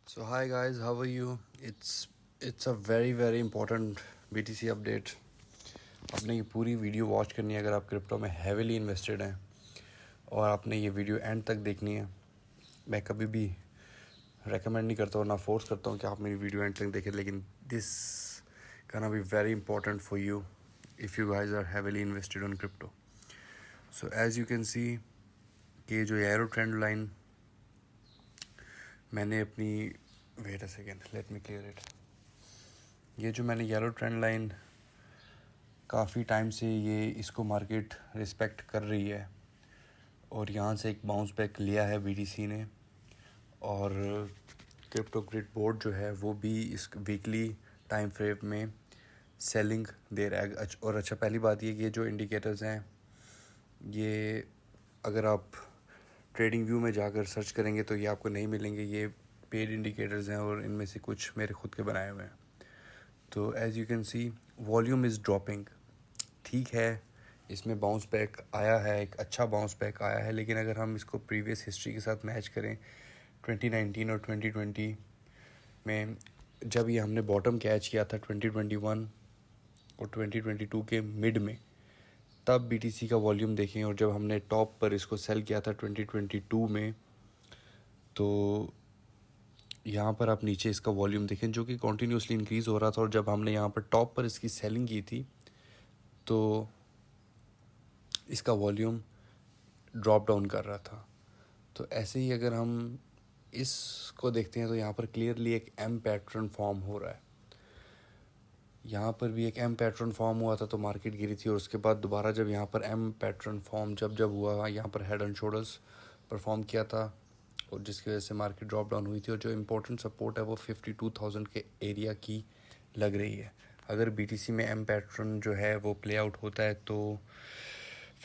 So hi guys, how are you? It's a very important BTC update. आपने ये पूरी video watch करनी है अगर आप क्रिप्टो में हैवीली इन्वेस्टेड हैं और आपने ये वीडियो एंड तक देखनी है। मैं कभी भी रेकमेंड नहीं करता हूँ ना फोर्स करता हूँ कि आप मेरी वीडियो एंड तक देखें, लेकिन this can be very important for you if you guys are heavily invested on crypto. So as you can see कि जो एरो ट्रेंड लाइन मैंने अपनी wait a second, let me clear it. ये जो मैंने येलो ट्रेंड लाइन काफ़ी time से ये इसको मार्केट रिस्पेक्ट कर रही है और यहाँ से एक बाउंस बैक लिया है बीटीसी ने, और क्रिप्टो ग्रिड बोर्ड जो है वो भी इस वीकली टाइम फ्रेम में सेलिंग दे रहा है। और अच्छा, पहली बात ये जो इंडिकेटर्स हैं ये अगर आप ट्रेडिंग व्यू में जाकर सर्च करेंगे तो ये आपको नहीं मिलेंगे। ये पेड इंडिकेटर्स हैं और इनमें से कुछ मेरे खुद के बनाए हुए हैं। तो as you can C volume is dropping. ठीक है, इसमें बाउंस बैक आया है, एक अच्छा बाउंस बैक आया है, लेकिन अगर हम इसको प्रीवियस हिस्ट्री के साथ मैच करें 2019 और 2020 में, जब ये हमने बॉटम कैच किया था 2021 और 2022 के मिड में, तब बीटीसी का वॉल्यूम देखें। और जब हमने टॉप पर इसको सेल किया था 2022 में, तो यहाँ पर आप नीचे इसका वॉल्यूम देखें जो कि कॉन्टीन्यूसली इंक्रीज़ हो रहा था। और जब हमने यहाँ पर टॉप पर इसकी सेलिंग की थी तो इसका वॉल्यूम ड्रॉप डाउन कर रहा था। तो ऐसे ही अगर हम इसको देखते हैं तो यहाँ पर क्लियरली एक एम पैटर्न फॉर्म हो रहा है। यहाँ पर भी एक एम पैटर्न फॉर्म हुआ था तो मार्केट गिरी थी, और उसके बाद दोबारा जब यहाँ पर एम पैटर्न फॉर्म जब हुआ, यहाँ पर हेड एंड शोल्डर्स परफॉर्म किया था और जिसकी वजह से मार्केट ड्रॉप डाउन हुई थी। और जो इम्पोर्टेंट सपोर्ट है वो 52,000 के एरिया की लग रही है। अगर बीटीसी में एम पैटर्न जो है वो प्ले आउट होता है तो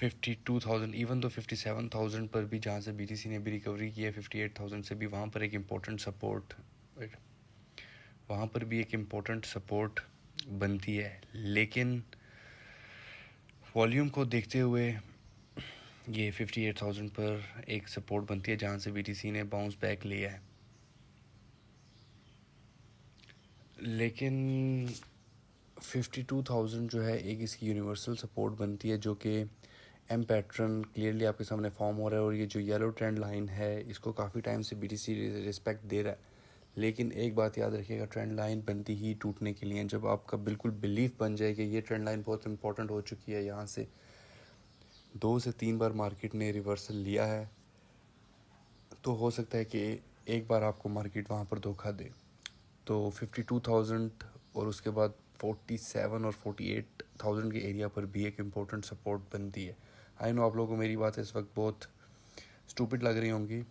52,000, इवन तो 57,000 पर भी, जहाँ से बीटीसी ने भी रिकवरी की है 58,000 से भी, वहाँ पर एक इम्पोर्टेंट सपोर्ट बनती है। लेकिन वॉल्यूम को देखते हुए ये 58,000 पर एक सपोर्ट बनती है जहाँ से बीटीसी ने बाउंस बैक लिया है। लेकिन 52,000 जो है एक इसकी यूनिवर्सल सपोर्ट बनती है, जो कि एम पैटर्न क्लियरली आपके सामने फॉर्म हो रहा है। और ये जो येलो ट्रेंड लाइन है इसको काफ़ी टाइम से बीटीसी रिस्पेक्ट दे रहा है। लेकिन एक बात याद रखिएगा, ट्रेंड लाइन बनती ही टूटने के लिए। जब आपका बिल्कुल बिलीफ बन जाए कि ये ट्रेंड लाइन बहुत इंपॉर्टेंट हो चुकी है, यहाँ से 2 से 3 बार मार्केट ने रिवर्सल लिया है, तो हो सकता है कि एक बार आपको मार्केट वहाँ पर धोखा दे। तो 52,000 और उसके बाद 47 और 48,000 के एरिया पर भी एक इम्पोर्टेंट सपोर्ट बनती है। आई नो आप लोगों को मेरी बात इस वक्त बहुत स्टूपिड लग रही होंगी,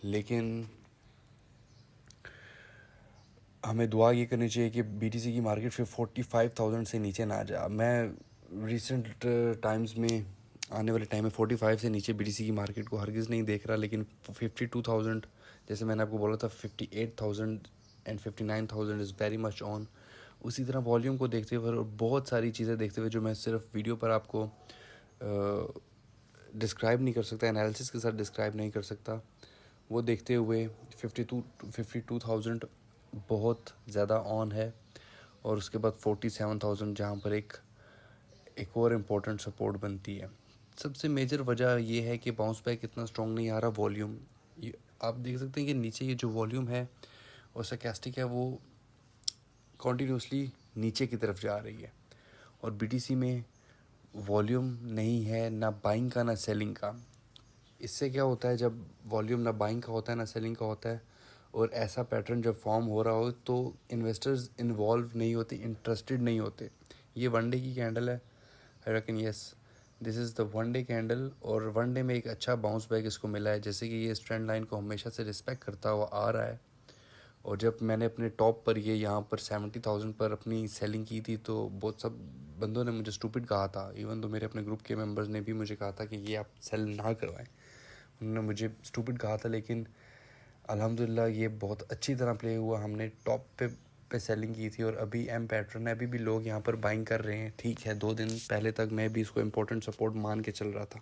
लेकिन हमें दुआ ये करनी चाहिए कि बीटीसी की मार्केट फिर 45,000 से नीचे ना जाए। मैं रिसेंट टाइम्स में, आने वाले टाइम में 45 से नीचे बीटीसी की मार्केट को हरगिज़ नहीं देख रहा, लेकिन 52,000, जैसे मैंने आपको बोला था 58,000 and 59,000 is very much on. उसी तरह वॉल्यूम को देखते हुए और बहुत सारी चीज़ें देखते हुए जो मैं सिर्फ वीडियो पर आपको डिस्क्राइब नहीं कर सकता, एनालिसिस के साथ डिस्क्राइब नहीं कर सकता, वो देखते हुए 52,000 बहुत ज़्यादा ऑन है। और उसके बाद 47,000 जहाँ पर एक और इम्पोर्टेंट सपोर्ट बनती है। सबसे मेजर वजह ये है कि बाउंस बैक इतना स्ट्रॉन्ग नहीं आ रहा। वॉल्यूम आप देख सकते हैं कि नीचे ये जो वॉल्यूम है और सर्कास्टिक है वो कॉन्टीन्यूसली नीचे की तरफ जा रही है। और बीटीसी में वॉल्यूम नहीं है, ना बाइंग का ना सेलिंग का। इससे क्या होता है, जब वॉल्यूम ना बाइंग का होता है ना सेलिंग का होता है और ऐसा पैटर्न जब फॉर्म हो रहा हो, तो इन्वेस्टर्स इन्वॉल्व नहीं होते, इंटरेस्टेड नहीं होते। ये वन डे की कैंडल है, आई reckon yes this is the one day candle, और वन डे में एक अच्छा बाउंस बैक इसको मिला है। जैसे कि ये ट्रेंड लाइन को हमेशा से रिस्पेक्ट करता हुआ आ रहा है। और जब मैंने अपने टॉप पर ये यहाँ पर 70,000 पर अपनी सेलिंग की थी तो बहुत सब बंदों ने मुझे स्टूपिड कहा था। इवन तो मेरे अपने ग्रुप के मेंबर्स ने भी मुझे कहा था कि ये आप सेल ना करवाएं, उन्होंने मुझे स्टूपिड कहा था। लेकिन अल्हम्दुलिल्लाह ये बहुत अच्छी तरह प्ले हुआ। हमने टॉप पे सेलिंग की थी और अभी एम पैटर्न है, अभी भी लोग यहाँ पर बाइंग कर रहे हैं। ठीक है, 2 दिन पहले तक मैं भी इसको इम्पोर्टेंट सपोर्ट मान के चल रहा था,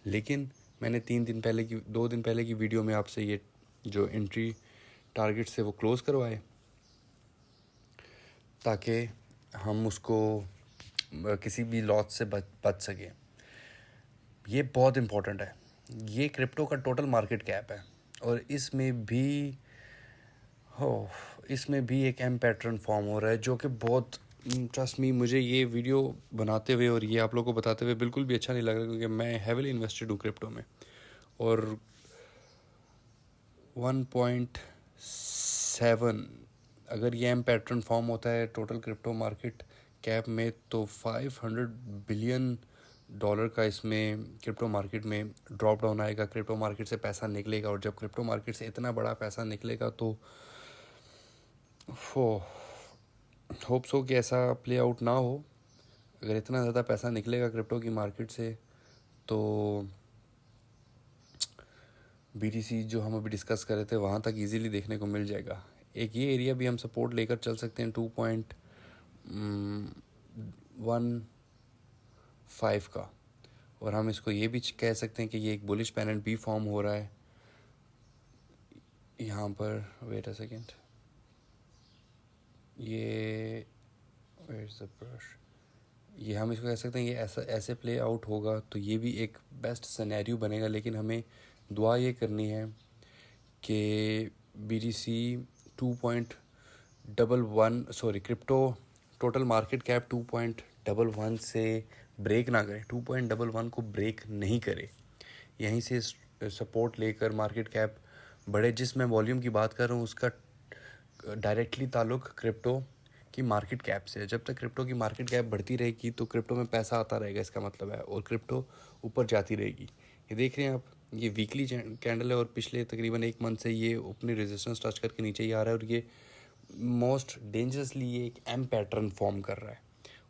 लेकिन मैंने 2 दिन पहले की वीडियो में आपसे ये जो एंट्री टारगेट से वो क्लोज़ करवाए ताकि हम उसको किसी भी लॉस से बच सकें। ये बहुत इम्पोर्टेंट है। ये क्रिप्टो का टोटल मार्केट कैप है और इसमें भी एक एम पैटर्न फॉर्म हो रहा है जो कि बहुत, ट्रस्ट मी, मुझे ये वीडियो बनाते हुए और ये आप लोगों को बताते हुए बिल्कुल भी अच्छा नहीं लग रहा, क्योंकि मैं हेविली इन्वेस्टेड हूँ क्रिप्टो में। और 1.7 अगर ये एम पैटर्न फॉर्म होता है टोटल क्रिप्टो मार्केट कैप में, तो $500 बिलियन का इसमें क्रिप्टो मार्केट में ड्रॉप डाउन आएगा, क्रिप्टो मार्केट से पैसा निकलेगा। और जब क्रिप्टो मार्केट से इतना बड़ा पैसा निकलेगा तो होप्स हो कि ऐसा प्ले आउट ना हो। अगर इतना ज़्यादा पैसा निकलेगा क्रिप्टो की मार्केट से तो BTC जो हम अभी डिस्कस कर रहे थे वहाँ तक इजीली देखने को मिल जाएगा। एक ये एरिया भी हम सपोर्ट लेकर चल सकते हैं 2.15 का, और हम इसको ये भी कह सकते हैं कि ये एक बुलिश पैनल भी फॉर्म हो रहा है यहाँ पर। वेट अ सेकेंड, ये हम इसको कह सकते हैं ये ऐसे प्ले आउट होगा तो ये भी एक बेस्ट सिनेरियो बनेगा। लेकिन हमें दुआ ये करनी है कि BTC 2.11 crypto total market cap 2.11 से ब्रेक ना करे, 2.11 को ब्रेक नहीं करे, यहीं से सपोर्ट लेकर मार्केट कैप बढ़े। जिस मैं वॉल्यूम की बात कर रहा हूँ उसका डायरेक्टली ताल्लुक क्रिप्टो की मार्केट कैप से है। जब तक क्रिप्टो की मार्केट कैप बढ़ती रहेगी तो क्रिप्टो में पैसा आता रहेगा, इसका मतलब है, और क्रिप्टो ऊपर जाती रहेगी। ये देख रहे हैं आप, ये वीकली कैंडल है और पिछले तकरीबन 1 मंथ से ये अपनी रेजिस्टेंस टच करके नीचे ही आ रहा है, और ये मोस्ट डेंजरसली ये एक एम पैटर्न फॉर्म कर रहा है।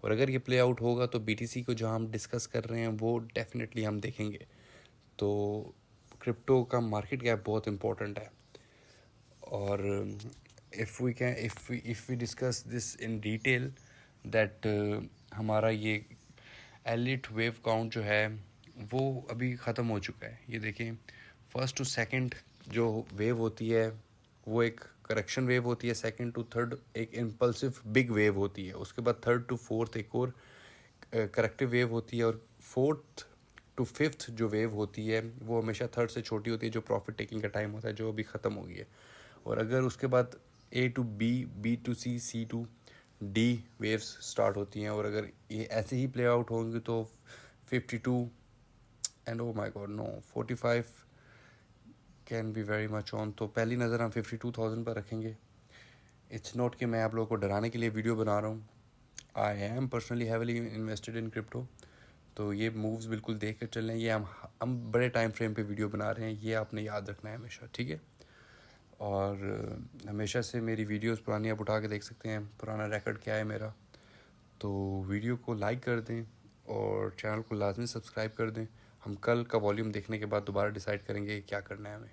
और अगर ये प्ले आउट होगा तो BTC को जो हम डिस्कस कर रहे हैं वो डेफिनेटली हम देखेंगे। तो क्रिप्टो का मार्केट कैप बहुत इम्पोर्टेंट है। और if we discuss this in detail that हमारा ये एलिट वेव काउंट जो है वो अभी ख़त्म हो चुका है। ये देखें, फर्स्ट टू सेकंड जो वेव होती है वो एक करेक्शन वेव होती है, सेकंड टू थर्ड एक इम्पल्सिव बिग वेव होती है, उसके बाद थर्ड टू फोर्थ एक और करेक्टिव वेव होती है, और फोर्थ टू फिफ्थ जो वेव होती है वो हमेशा थर्ड से छोटी होती है, जो प्रॉफिट टेकिंग का टाइम होता है, जो अभी ख़त्म हो गई है। और अगर उसके बाद A to B, B to C, C to D waves start होती हैं, और अगर ये ऐसे ही प्ले आउट होंगी तो 52 and oh my god no 45 can be very much on. तो पहली नज़र हम 52,000 पर रखेंगे। इट्स नॉट कि मैं आप लोगों को डराने के लिए वीडियो बना रहा हूँ, I am personally heavily invested in crypto. तो ये मूव्स बिल्कुल देख कर चल रहे हैं। ये हम बड़े टाइम फ्रेम पे वीडियो बना रहे हैं, ये आपने याद रखना है हमेशा, ठीक है। और हमेशा से मेरी वीडियोस पुरानी आप उठा के देख सकते हैं, पुराना रिकॉर्ड क्या है मेरा। तो वीडियो को लाइक कर दें और चैनल को लाजमी सब्सक्राइब कर दें। हम कल का वॉल्यूम देखने के बाद दोबारा डिसाइड करेंगे क्या करना है हमें।